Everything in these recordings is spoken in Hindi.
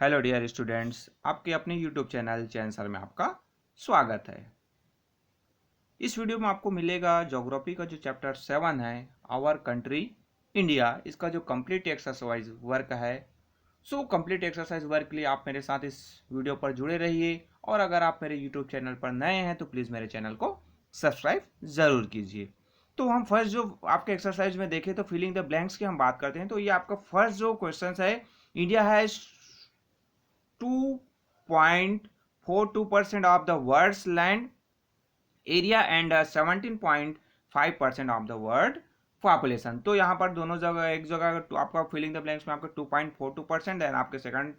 हेलो डियर स्टूडेंट्स, आपके अपने यूट्यूब चैनल चैन सर में आपका स्वागत है। इस वीडियो में आपको मिलेगा ज्योग्राफी का जो चैप्टर 7 है, आवर कंट्री इंडिया, इसका जो कंप्लीट एक्सरसाइज वर्क है। सो कंप्लीट एक्सरसाइज वर्क के लिए आप मेरे साथ इस वीडियो पर जुड़े रहिए, और अगर आप मेरे यूट्यूब चैनल पर नए हैं तो प्लीज़ मेरे चैनल को सब्सक्राइब ज़रूर कीजिए। तो हम फर्स्ट जो आपके एक्सरसाइज में देखें तो फिलिंग द ब्लैंक्स की हम बात करते हैं। तो ये आपका फर्स्ट जो क्वेश्चन है, India has 2.42% of the world's land area and 17.5% of the world population. तो यहाँ पर दोनों जगह, एक जगह आपका फिलिंग द ब्लैंक्स में आपका 2.42%, देन आपके second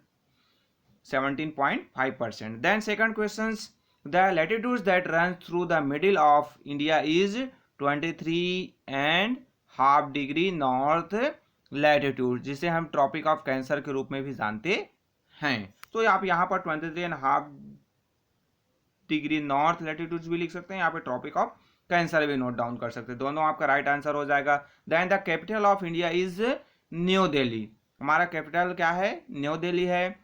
17.5%। Then second question, the latitudes that run through the middle of India is 23.5 degree north latitude, जिसे हम ट्रॉपिक ऑफ कैंसर के रूप में भी जानते हैं। तो आप यहाँ पर 23.5 डिग्री नॉर्थ लैटिट्यूड भी लिख सकते हैं, यहाँ पे ट्रॉपिक ऑफ कैंसर भी नोट डाउन कर सकते हैं। दोनों आपका राइट आंसर हो जाएगा। Then the capital of India is New Delhi, हमारा कैपिटल क्या है? न्यू दिल्ली है।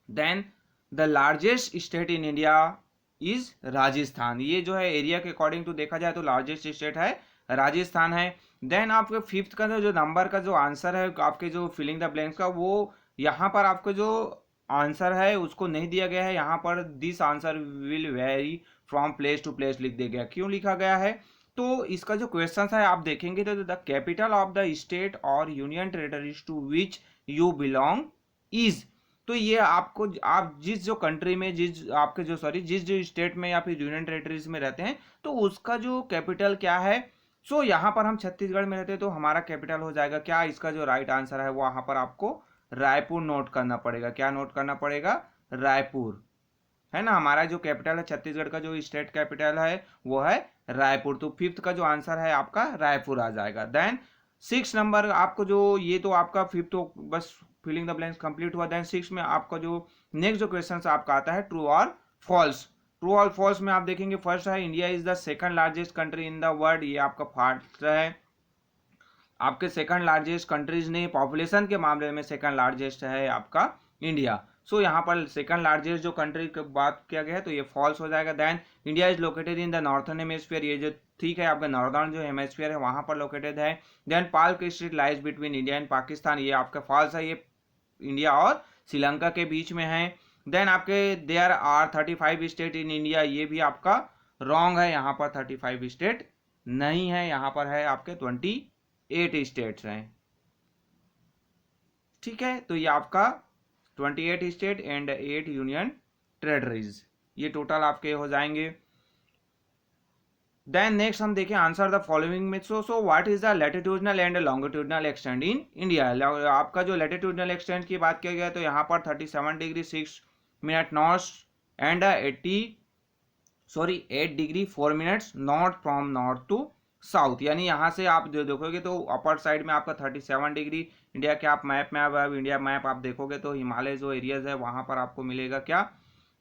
Then the largest state in India is Rajasthan, ये जो है एरिया के अकॉर्डिंग टू देखा जाए तो लार्जेस्ट स्टेट है राजस्थान है। देन आपके फिफ्थ का जो नंबर का जो आंसर है आपके जो फिलिंग द ब्लैंक्स का, वो यहाँ पर आपको जो आंसर है उसको नहीं दिया गया है। यहाँ पर this answer will vary from place to place लिख दिया गया। क्यों लिखा गया है? तो इसका जो क्वेश्चन है आप देखेंगे तो the capital of the state और union territories to which you belong is, तो ये आपको, आप जिस जो कंट्री में, जिस आपके जो जिस जो स्टेट में या फिर यूनियन टेरिटरीज में रहते हैं तो उसका जो कैपिटल क्या है। सो यहाँ पर हम छत्तीसगढ़ में रहते हैं तो हमारा कैपिटल हो जाएगा क्या? इसका जो राइट आंसर है वो वहाँ पर आपको रायपुर नोट करना पड़ेगा। क्या नोट करना पड़ेगा? रायपुर, है ना। हमारा जो कैपिटल है छत्तीसगढ़ का, जो स्टेट कैपिटल है वो है रायपुर। तो फिफ्थ का जो आंसर है आपका रायपुर आ जाएगा। देन सिक्स नंबर आपको जो, ये तो आपका फिफ्थ तो बस फिलिंग द ब्लैंक्स कंप्लीट हुआ। देन सिक्स में आपका जो नेक्स्ट जो क्वेश्चन आपका आता है ट्रू और फॉल्स। ट्रू और फॉल्स में आप देखेंगे फर्स्ट है India is the second largest country in the world, ये आपका फर्स्ट है। आपके सेकंड लार्जेस्ट कंट्रीज ने पॉपुलेशन के मामले में सेकंड लार्जेस्ट है आपका इंडिया। सो यहाँ पर सेकंड लार्जेस्ट जो कंट्री की बात किया गया है तो ये फॉल्स हो जाएगा। Then India is located in the northern hemisphere, ये जो ठीक है आपका नॉर्दर्न जो हेमिस्फीयर है वहां पर लोकेटेड है। Then Palk strait lies between India and Pakistan, ये आपका फॉल्स है, ये इंडिया और श्रीलंका के बीच में है। देन आपके there are 35 state in India, ये भी आपका रॉन्ग है, यहाँ पर 35 स्टेट नहीं है, यहाँ पर है आपके 28 स्टेट्स हैं। ठीक है, तो ये आपका 28 स्टेट एंड 8 यूनियन टेरिटरीज, ये टोटल आपके हो जाएंगे। देन नेक्स्ट हम देखें आंसर द फॉलोइंग में। So what is the latitudinal and longitudinal extent in India. आपका जो लैटिट्यूडनल एक्सटेंट की बात किया गया तो यहाँ पर 37 degree 6 minute north and 8 degree 4 minutes north from north to south, यानी यहाँ से आप जो देखोगे तो अपर साइड में आपका 37 डिग्री। इंडिया के आप मैप में, अब इंडिया मैप आप देखोगे तो हिमालय जो एरियाज है वहाँ पर आपको मिलेगा क्या?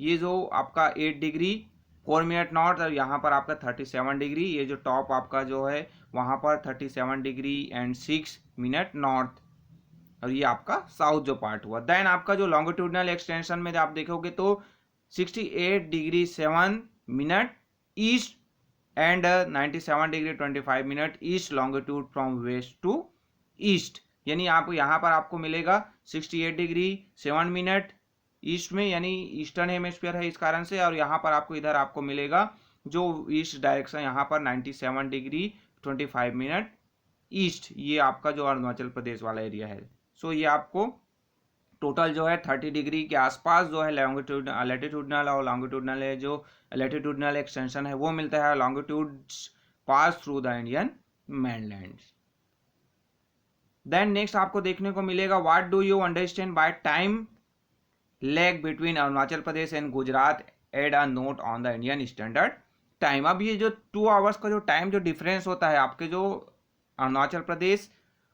ये जो आपका 8 डिग्री 4 मिनट नॉर्थ, और यहाँ पर आपका 37 डिग्री, ये जो टॉप आपका जो है वहाँ पर 37 डिग्री एंड 6 मिनट नॉर्थ, और ये आपका साउथ जो पार्ट हुआ। देन आपका जो लॉन्गिट्यूडनल एक्सटेंशन में आप देखोगे तो 68 degree 7 minute east and 97 degree 25 minute east longitude from west to east, यानी आप यहाँ पर आपको मिलेगा 68 डिग्री 7 मिनट ईस्ट में, यानी ईस्टर्न हेमिस्फीयर है इस कारण से, और यहाँ पर आपको इधर आपको मिलेगा जो ईस्ट डायरेक्शन, यहाँ पर 97 डिग्री 25 मिनट ईस्ट, ये आपका जो अरुणाचल प्रदेश वाला एरिया है। सो ये आपको टोटल जो है 30 डिग्री के आसपास जो है लैटिट्यूडनल और लॉन्गिट्यूडनल है, जो लैटिट्यूडनल एक्सटेंशन है वो मिलता है longitudes pass through the Indian mainland। Then next आपको देखने को मिलेगा what do you understand by time lag between Arunachal Pradesh and Gujarat, add a note on the Indian standard time. अब ये जो 2 आवर्स का जो टाइम जो डिफरेंस होता है आपके जो अरुणाचल प्रदेश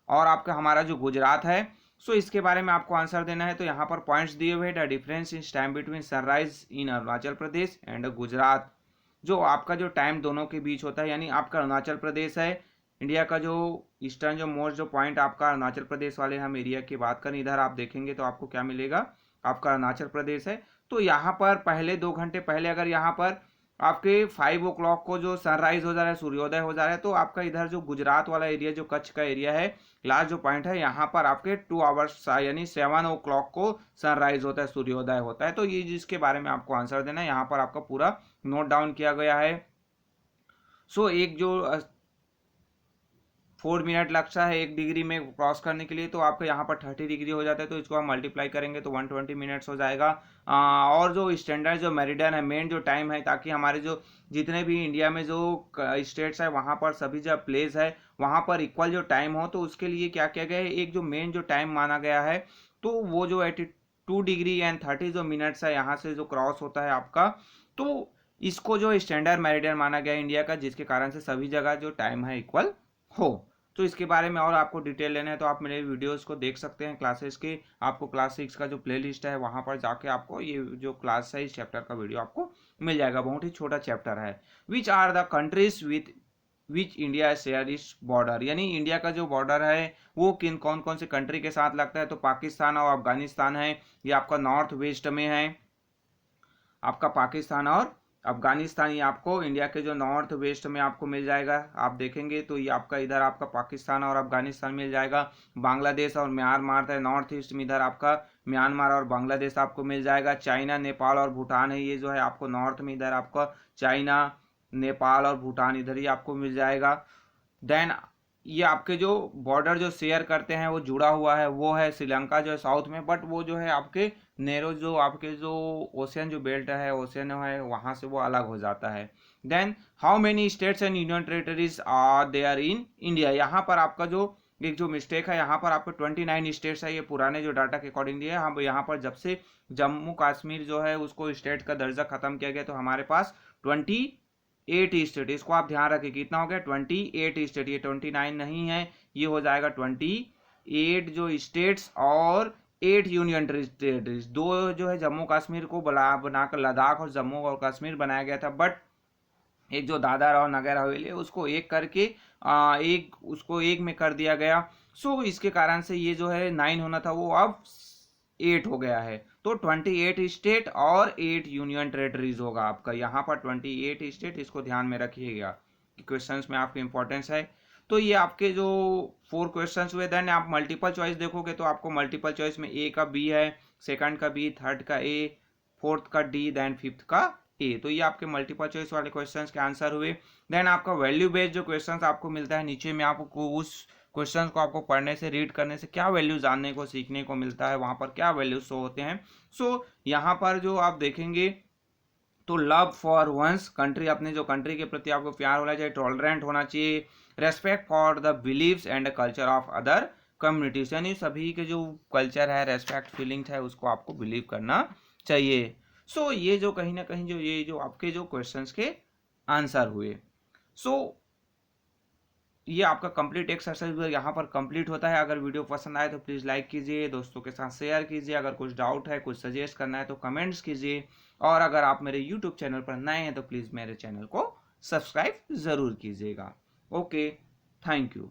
और आपका हमारा जो गुजरात है, सो इसके बारे में आपको आंसर देना है। तो यहाँ पर पॉइंट्स दिए हुए the difference in time between sunrise in Arunachal Pradesh and Gujarat, जो आपका जो टाइम दोनों के बीच होता है, यानी आपका अरुणाचल प्रदेश है इंडिया का जो ईस्टर्न जो मोस्ट जो पॉइंट आपका अरुणाचल प्रदेश वाले हम एरिया की बात करें, इधर आप देखेंगे तो आपको क्या मिलेगा? आपका अरुणाचल प्रदेश है। तो यहाँ पर पहले 2 घंटे पहले अगर यहाँ पर आपके 5 o'clock को जो सनराइज हो जा रहा है, सूर्योदय हो जा रहा है, तो आपका इधर जो गुजरात वाला एरिया, जो कच्छ का एरिया है, लास्ट जो पॉइंट है, यहाँ पर आपके 2 आवर्स यानी 7 o'clock को सनराइज होता है, सूर्योदय होता है। तो ये जिसके बारे में आपको आंसर देना है, यहाँ पर आपका पूरा नोट डाउन किया गया है। सो एक जो 4 मिनट लगता है 1 डिग्री में क्रॉस करने के लिए, तो आपका यहाँ पर 30 डिग्री हो जाता है, तो इसको हम मल्टीप्लाई करेंगे तो 120 मिनट्स हो जाएगा। और जो स्टैंडर्ड जो मेरिडियन है, मेन जो टाइम है, ताकि हमारे जो जितने भी इंडिया में जो स्टेट्स है वहाँ पर सभी जो प्लेस है वहाँ पर इक्वल जो टाइम हो, तो उसके लिए क्या किया गया है, एक जो मेन जो टाइम माना गया है, तो वो जो 82 डिग्री एंड 30 जो मिनट्स है यहाँ से जो क्रॉस होता है आपका, तो इसको जो स्टैंडर्ड मेरिडियन माना गया है इंडिया का, जिसके कारण से सभी जगह जो टाइम है इक्वल हो। तो इसके बारे में और आपको डिटेल लेना है तो आप मेरे वीडियोस को देख सकते हैं क्लासेस के। आपको क्लास 6 का जो प्लेलिस्ट है वहाँ पर जाके आपको ये जो क्लास है इस चैप्टर का वीडियो आपको मिल जाएगा। बहुत ही छोटा चैप्टर है। Which are the countries with which India share its border, यानी इंडिया का जो बॉर्डर है वो कौन कौन से कंट्री के साथ लगता है, तो पाकिस्तान और अफगानिस्तान है। ये आपका नॉर्थ वेस्ट में है, आपका पाकिस्तान और अफगानिस्तान, ये आपको इंडिया के जो नॉर्थ वेस्ट में आपको मिल जाएगा। आप देखेंगे तो ये आपका इधर आपका पाकिस्तान और अफगानिस्तान मिल जाएगा। बांग्लादेश और म्यांमार है नॉर्थ ईस्ट में, इधर आपका म्यांमार और बांग्लादेश आपको मिल जाएगा। चाइना, नेपाल और भूटान है, ये जो है आपको नॉर्थ में, इधर आपका चाइना, नेपाल और भूटान इधर ही आपको मिल जाएगा। देन ये आपके जो बॉर्डर जो शेयर करते हैं वो जुड़ा हुआ है, वो है श्रीलंका जो है साउथ में, बट वो जो है आपके नेरो जो आपके जो ओशियन जो बेल्ट है, ओशियन है, वहां से वो अलग हो जाता है। Then how many states and union territories are there in India, यहाँ पर आपका जो एक जो मिस्टेक है, यहाँ पर आपको 29 स्टेट्स है, ये पुराने जो डाटा के अकॉर्डिंग दिए। हम यहाँ पर जब से जम्मू कश्मीर जो है उसको स्टेट का दर्जा खत्म किया गया, तो हमारे पास 28 स्टेट, इसको आप ध्यान रखें कितना हो गया 28 स्टेट, ये 29 नहीं है, ये हो जाएगा 28 जो स्टेट्स और 8 यूनियन टेरिटरीज। 2 जो है जम्मू कश्मीर को बनाकर लद्दाख और जम्मू और कश्मीर बनाया गया था, बट एक जो दादर और नगर हवेली उसको एक करके एक उसको एक में कर दिया गया। सो इसके कारण से ये जो है 9 होना था वो अब 8 हो गया है। तो 28 स्टेट और 8 यूनियन टेरिटरीज होगा आपका यहाँ पर 28 स्टेट, इसको ध्यान में रखिएगा कि क्वेश्चंस में आपकी इंपॉर्टेंस है। तो ये आपके जो 4 क्वेश्चंस हुए। देन आप मल्टीपल चॉइस देखोगे तो आपको मल्टीपल चॉइस में ए का बी है, सेकंड का बी, थर्ड का ए, फोर्थ का डी, देन फिफ्थ का ए। तो ये आपके मल्टीपल चॉइस वाले क्वेश्चंस के आंसर हुए। देन आपका वैल्यू बेस्ड जो क्वेश्चंस आपको मिलता है नीचे में, आपको उस क्वेश्चंस को आपको पढ़ने से, रीड करने से क्या वैल्यू जानने को सीखने को मिलता है, वहां पर क्या वैल्यू शो होते हैं। सो यहाँ पर जो आप देखेंगे तो लव फॉर वंस कंट्री, अपने जो कंट्री के प्रति आपको प्यार होना चाहिए, टॉलरेंट होना चाहिए, respect for the believes and culture of other communities, यानी सभी के जो कल्चर है, रेस्पेक्ट फीलिंग्स है, उसको आपको बिलीव करना चाहिए। सो ये जो कहीं ना कहीं जो ये जो आपके जो क्वेश्चंस के आंसर हुए। सो ये आपका कंप्लीट एक्सरसाइज यहाँ पर कंप्लीट होता है। अगर वीडियो पसंद आए तो प्लीज़ लाइक कीजिए, दोस्तों के साथ शेयर कीजिए, अगर कुछ डाउट है, कुछ सजेस्ट करना है तो कमेंट्स कीजिए, और अगर आप मेरे यूट्यूब चैनल पर नए हैं तो प्लीज़ मेरे चैनल को सब्सक्राइब ज़रूर कीजिएगा। Okay, thank you.